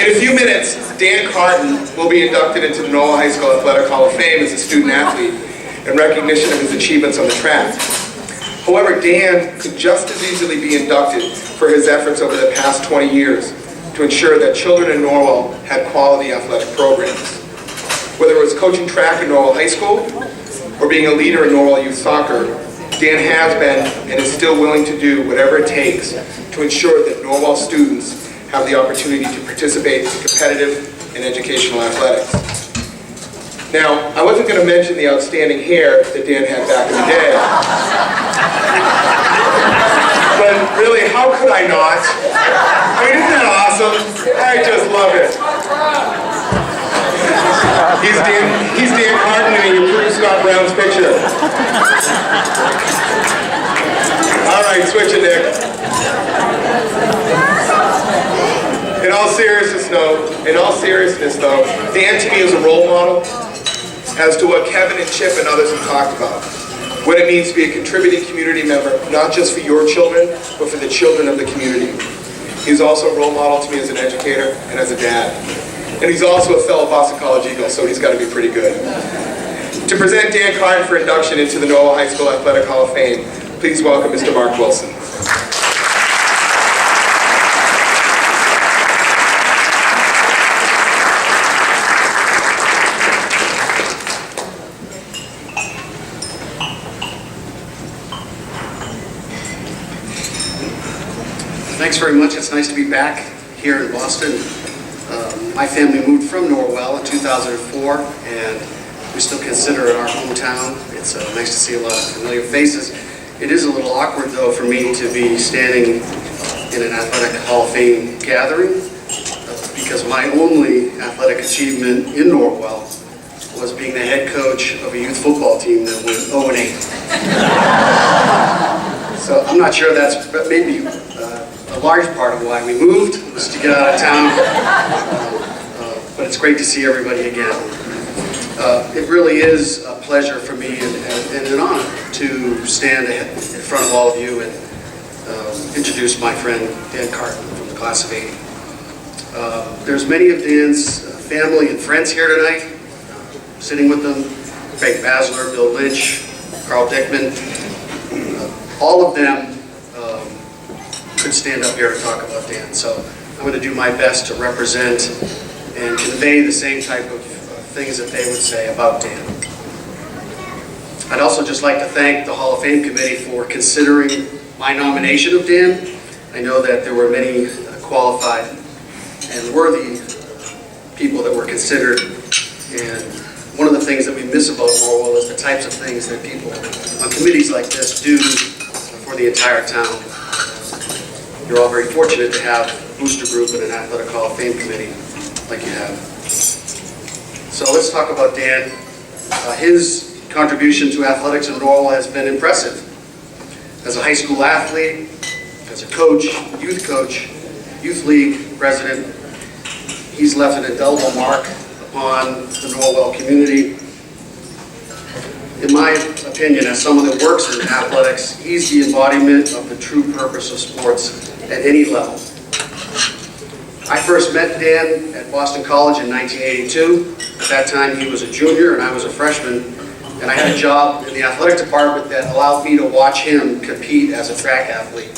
In a few minutes, Dan Carton will be inducted into the Norwell High School Athletic Hall of Fame as a student athlete in recognition of his achievements on the track. However, Dan could just as easily be inducted for his efforts over the past 20 years to ensure that children in Norwell had quality athletic programs. Whether it was coaching track in Norwell High School or being a leader in Norwell youth soccer, Dan has been and is still willing to do whatever it takes to ensure that Norwell students have the opportunity to participate in competitive and educational athletics. Now, I wasn't going to mention the outstanding hair that Dan had back in the day, but really, how could I not? I mean, isn't that awesome? I just love it. He's Dan Carton and he improves Scott Brown's picture. All right, switch it, Nick. In all seriousness though, Dan to me is a role model as to what Kevin and Chip and others have talked about. What it means to be a contributing community member, not just for your children, but for the children of the community. He's also a role model to me as an educator and as a dad. And he's also a fellow Boston College Eagle, so he's got to be pretty good. To present Dan Carton for induction into the Norwell High School Athletic Hall of Fame, please welcome Mr. Mark Wilson. Thanks very much. It's nice to be back here in Boston. My family moved from Norwell in 2004, and we still consider it our hometown. It's nice to see a lot of familiar faces. It is a little awkward, though, for me to be standing in an Athletic Hall of Fame gathering, because my only athletic achievement in Norwell was being the head coach of a youth football team that went 0-8. So I'm not sure that's maybe a large part of why we moved, was to get out of town. But it's great to see everybody again. It really is a pleasure for me and an honor to stand in front of all of you and introduce my friend Dan Carton from the class of '80. There's many of Dan's family and friends here tonight, sitting with them. Craig Basler, Bill Lynch, Carl Dickman. All of them could stand up here and talk about Dan. So I'm going to do my best to represent and convey the same type of things that they would say about Dan. I'd also just like to thank the Hall of Fame Committee for considering my nomination of Dan. I know that there were many qualified and worthy people that were considered, and one of the things that we miss about Norwell is the types of things that people on committees like this do for the entire town. You're all very fortunate to have a booster group and an Athletic Hall of Fame committee like you have. So let's talk about Dan. His contribution to athletics in Norwell has been impressive. As a high school athlete, as a coach, youth league president, he's left an indelible mark upon the Norwell community. In my opinion, as someone that works in athletics, he's the embodiment of the true purpose of sports at any level. I first met Dan at Boston College in 1982. At that time, he was a junior and I was a freshman, and I had a job in the athletic department that allowed me to watch him compete as a track athlete.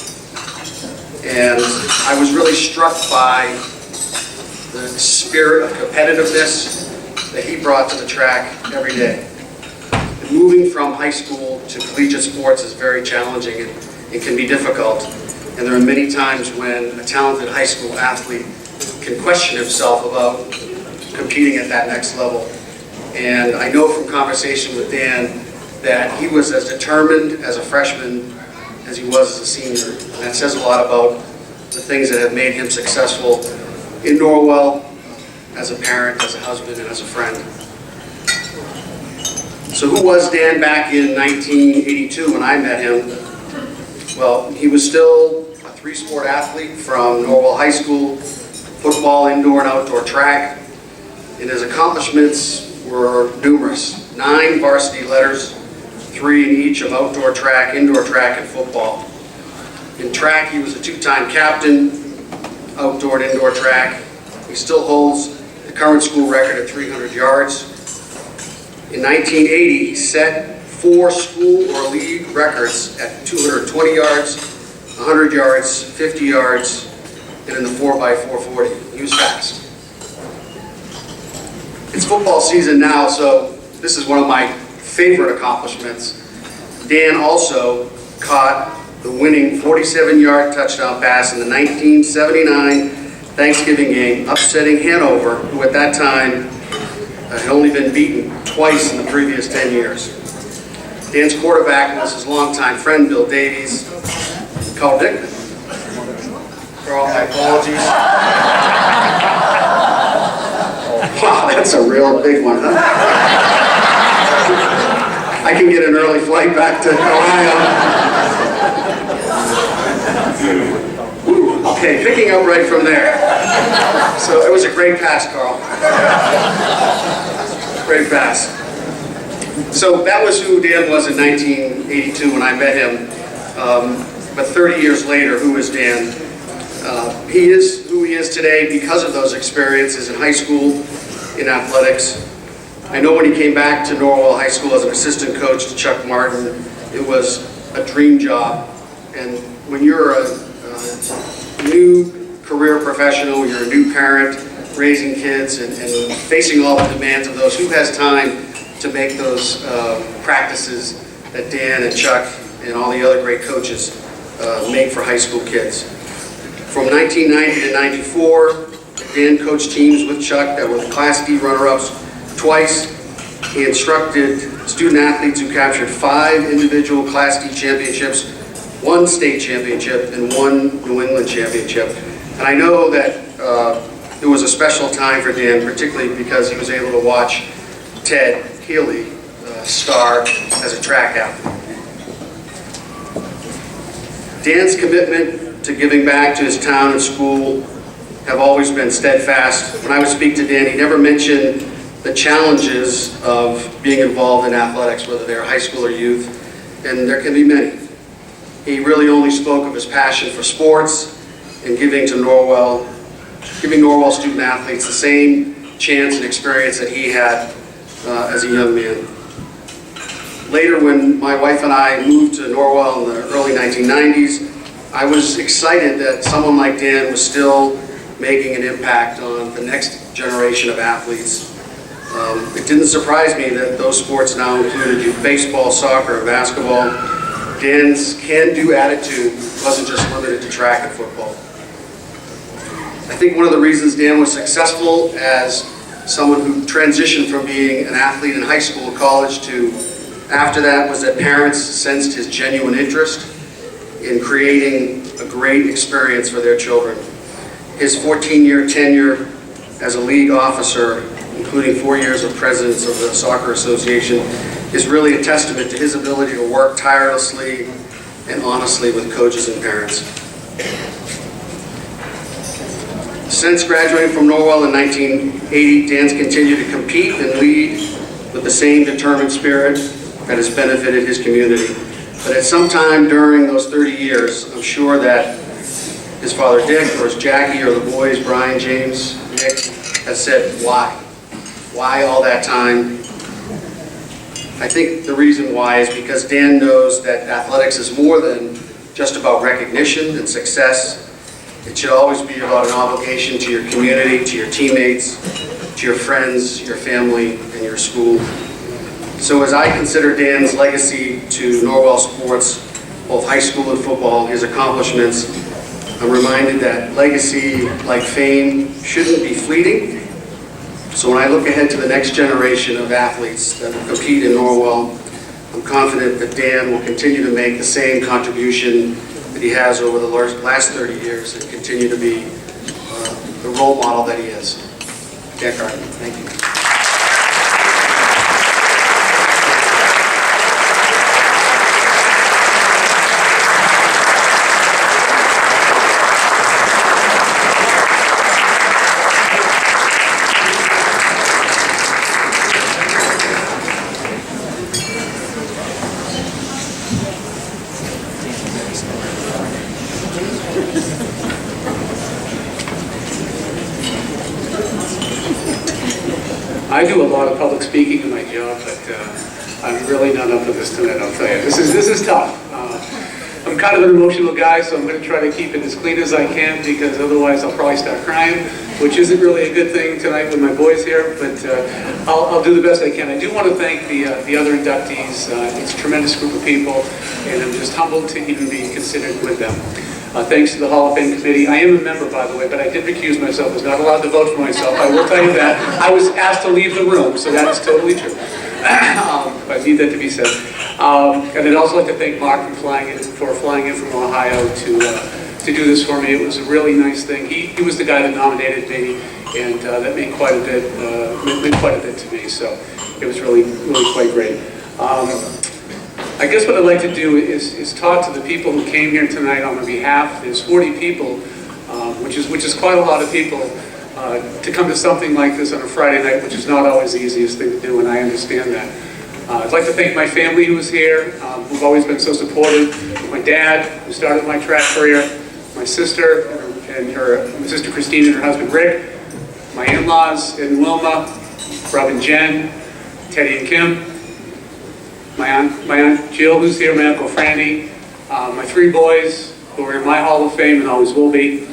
And I was really struck by the spirit of competitiveness that he brought to the track every day. And moving from high school to collegiate sports is very challenging and it can be difficult. And there are many times when a talented high school athlete can question himself about competing at that next level. And I know from conversation with Dan that he was as determined as a freshman as he was as a senior. And that says a lot about the things that have made him successful in Norwell, as a parent, as a husband, and as a friend. So who was Dan back in 1982 when I met him? Well, he was still a three-sport athlete from Norwell High School, football, indoor and outdoor track, and his accomplishments were numerous. 9 varsity letters, 3 in each of outdoor track, indoor track, and football. In track, he was a 2-time captain, outdoor and indoor track. He still holds the current school record at 300 yards. In 1980, he set 4 school or league records at 220 yards, 100 yards, 50 yards, and in the 4x4 40. He was fast. It's football season now, so this is one of my favorite accomplishments. Dan also caught the winning 47-yard touchdown pass in the 1979 Thanksgiving game, upsetting Hanover, who at that time had only been beaten twice in the previous 10 years. Dan's quarterback was his longtime friend, Bill Davies. Carl Dickman. Carl, my apologies. Wow, that's a real big one, huh? I can get an early flight back to Ohio. Okay, picking up right from there. So it was a great pass, Carl. Great pass. So that was who Dan was in 1982 when I met him. But 30 years later, who is Dan? He is who he is today because of those experiences in high school, in athletics. I know when he came back to Norwell High School as an assistant coach to Chuck Martin, it was a dream job. And when you're a new career professional, you're a new parent, raising kids and facing all the demands of those, who has time to make those practices that Dan and Chuck and all the other great coaches make for high school kids. From 1990 to 94, Dan coached teams with Chuck that were the Class D runner-ups twice. He instructed student athletes who captured 5 individual Class D championships, 1 state championship, and 1 New England championship. And I know that it was a special time for Dan, particularly because he was able to watch Ted Healy star as a track athlete. Dan's commitment to giving back to his town and school have always been steadfast. When I would speak to Dan, he never mentioned the challenges of being involved in athletics, whether they're high school or youth, and there can be many. He really only spoke of his passion for sports and giving Norwell student athletes the same chance and experience that he had as a young man. Later, when my wife and I moved to Norwell in the early 1990s, I was excited that someone like Dan was still making an impact on the next generation of athletes. It didn't surprise me that those sports now included youth baseball, soccer, and basketball. Dan's can-do attitude wasn't just limited to track and football. I think one of the reasons Dan was successful as someone who transitioned from being an athlete in high school and college to after that was that parents sensed his genuine interest in creating a great experience for their children. His 14-year tenure as a league officer, including 4 years of president of the Soccer Association, is really a testament to his ability to work tirelessly and honestly with coaches and parents. Since graduating from Norwell in 1980, Dan's continued to compete and lead with the same determined spirit that has benefited his community. But at some time during those 30 years, I'm sure that his father Dick, or his Jackie, or the boys, Brian, James, Nick, has said, why? Why all that time? I think the reason why is because Dan knows that athletics is more than just about recognition and success. It should always be about an obligation to your community, to your teammates, to your friends, your family, and your school. So as I consider Dan's legacy to Norwell sports, both high school and football, his accomplishments, I'm reminded that legacy, like fame, shouldn't be fleeting. So when I look ahead to the next generation of athletes that will compete in Norwell, I'm confident that Dan will continue to make the same contribution that he has over the last 30 years and continue to be the role model that he is. Dan Carton, thank you. I do a lot of public speaking in my job, but I'm really not up for this tonight, I'll tell you. This is tough. I'm kind of an emotional guy, so I'm going to try to keep it as clean as I can, because otherwise I'll probably start crying, which isn't really a good thing tonight with my boys here, but I'll do the best I can. I do want to thank the other inductees. It's a tremendous group of people, and I'm just humbled to even be considered with them. Thanks to the Hall of Fame committee. I am a member, by the way, but I did recuse myself. I was not allowed to vote for myself. I will tell you that. I was asked to leave the room, so that is totally true. I need that to be said. And I'd also like to thank Mark for flying in from Ohio to do this for me. It was a really nice thing. He was the guy that nominated me, and that meant quite a bit to me. So it was really quite great. I guess what I'd like to do is talk to the people who came here tonight on my behalf. There's 40 people, which is quite a lot of people, to come to something like this on a Friday night, which is not always the easiest thing to do, and I understand that. I'd like to thank my family who was here, who've always been so supportive. My dad, who started my track career, my sister my sister Christine and her husband Rick, my in-laws Ed and Wilma, Rob and Jen, Teddy and Kim, my aunt Jill, who's here, my Uncle Franny, my 3 boys, who are in my Hall of Fame and always will be,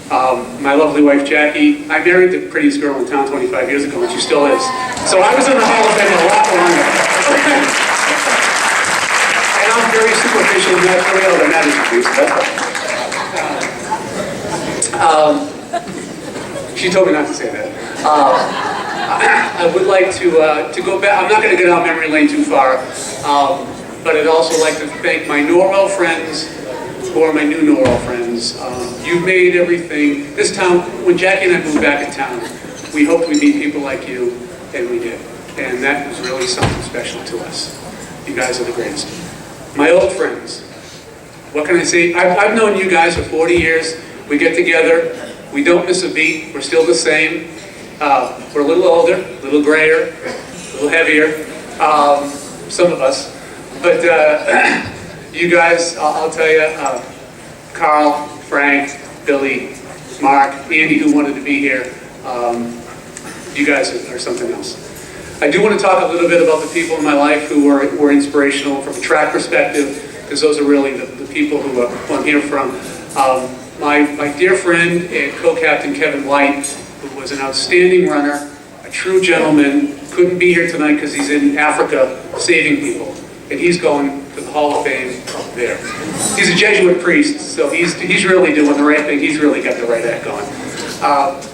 my lovely wife Jackie. I married the prettiest girl in town 25 years ago, and she still is. So I was in the Hall of Fame a lot longer. And I'm very superficial, and that's really all that matters. She told me not to say that. I would like to go back. I'm not going to get down memory lane too far, but I'd also like to thank my Norwell friends, who are my new Norwell friends. You've made everything. This town, when Jackie and I moved back in town, we hoped we'd meet people like you, and we did. And that was really something special to us. You guys are the greatest. My old friends, what can I say? I've known you guys for 40 years. We get together. We don't miss a beat. We're still the same. We're a little older, a little grayer, a little heavier, some of us. But you guys, I'll tell you, Carl, Frank, Billy, Mark, Andy, who wanted to be here, you guys are something else. I do want to talk a little bit about the people in my life who were inspirational from a track perspective, because those are really the people who I'm here from. My dear friend and co-captain Kevin White, who was an outstanding runner, a true gentleman, couldn't be here tonight because he's in Africa saving people, and he's going to the Hall of Fame up there. He's a Jesuit priest, so he's really doing the right thing. He's really got the right act going.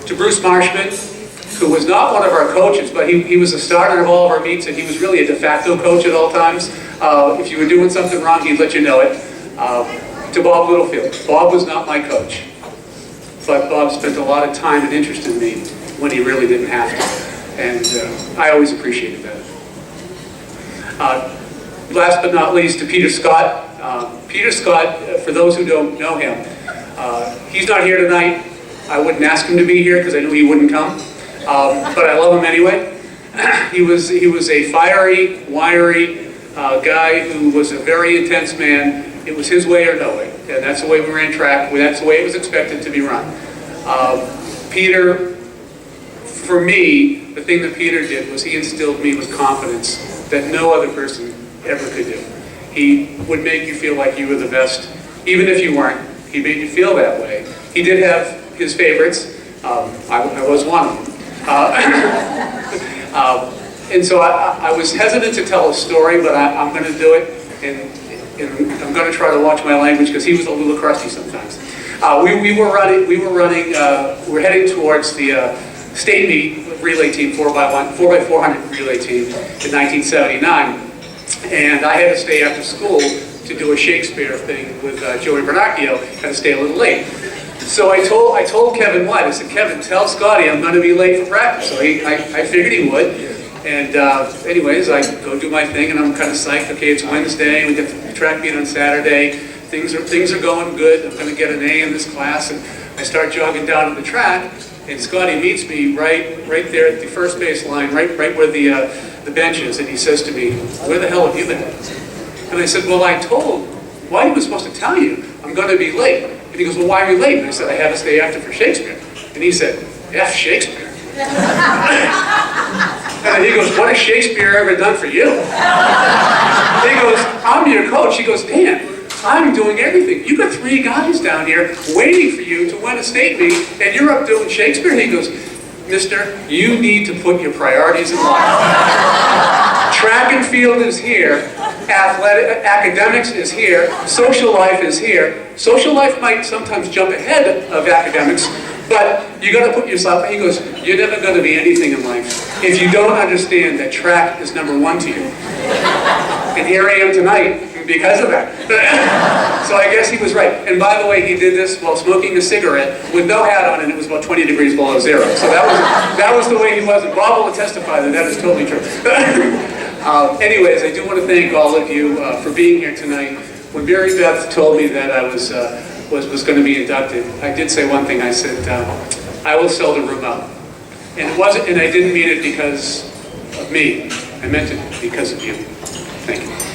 To Bruce Marshman, who was not one of our coaches, but he was the starter of all of our meets, and he was really a de facto coach at all times. If you were doing something wrong, he'd let you know it. To Bob Littlefield. Bob was not my coach, but Bob spent a lot of time and interest in me when he really didn't have to, and I always appreciated that. Last but not least, to Peter Scott. Peter Scott, for those who don't know him, he's not here tonight. I wouldn't ask him to be here because I knew he wouldn't come, but I love him anyway. He was a fiery, wiry guy who was a very intense man. It was his way or no way, and that's the way we ran track. That's the way it was expected to be run. Peter, for me, the thing that Peter did was he instilled me with confidence that no other person ever could do. He would make you feel like you were the best, even if you weren't. He made you feel that way. He did have his favorites. I was one of them. And so I was hesitant to tell a story, but I'm going to do it. And I'm going to try to watch my language because he was a little crusty sometimes. We were heading towards the state meet relay team, 4x400 relay team in 1979. And I had to stay after school to do a Shakespeare thing with Joey Bernacchio. Had to stay a little late. So I told Kevin White, I said, Kevin, tell Scotty I'm going to be late for practice. So I figured he would. And anyways, I go do my thing, and I'm kind of psyched. Okay, it's Wednesday. We get the track meet on Saturday. Things are going good. I'm going to get an A in this class, and I start jogging down to the track. And Scotty meets me right there at the first base line, right where the bench is, and he says to me, "Where the hell have you been?" And I said, "Well, why was I supposed to tell you I'm going to be late?" And he goes, "Well, why are you late?" And I said, "I had to stay after for Shakespeare." And he said, "F Shakespeare." And he goes, what has Shakespeare ever done for you? He goes, I'm your coach. He goes, Dan, I'm doing everything. You got 3 guys down here waiting for you to win a state meet, and you're up doing Shakespeare? He goes, mister, you need to put your priorities in life. Track and field is here. Academics is here. Social life is here. Social life might sometimes jump ahead of academics, but you got to put yourself, he goes, you're never going to be anything in life if you don't understand that track is number 1 to you. And here I am tonight because of that. So I guess he was right. And by the way, he did this while smoking a cigarette with no hat on, and it was about 20 degrees below zero. So that was the way he was, and Bob will testify that that is totally true. Anyways, I do want to thank all of you for being here tonight. When Mary Beth told me that I was going to be inducted, I did say one thing. I said, I will sell the room out. And it wasn't, and I didn't mean it because of me. I meant it because of you. Thank you.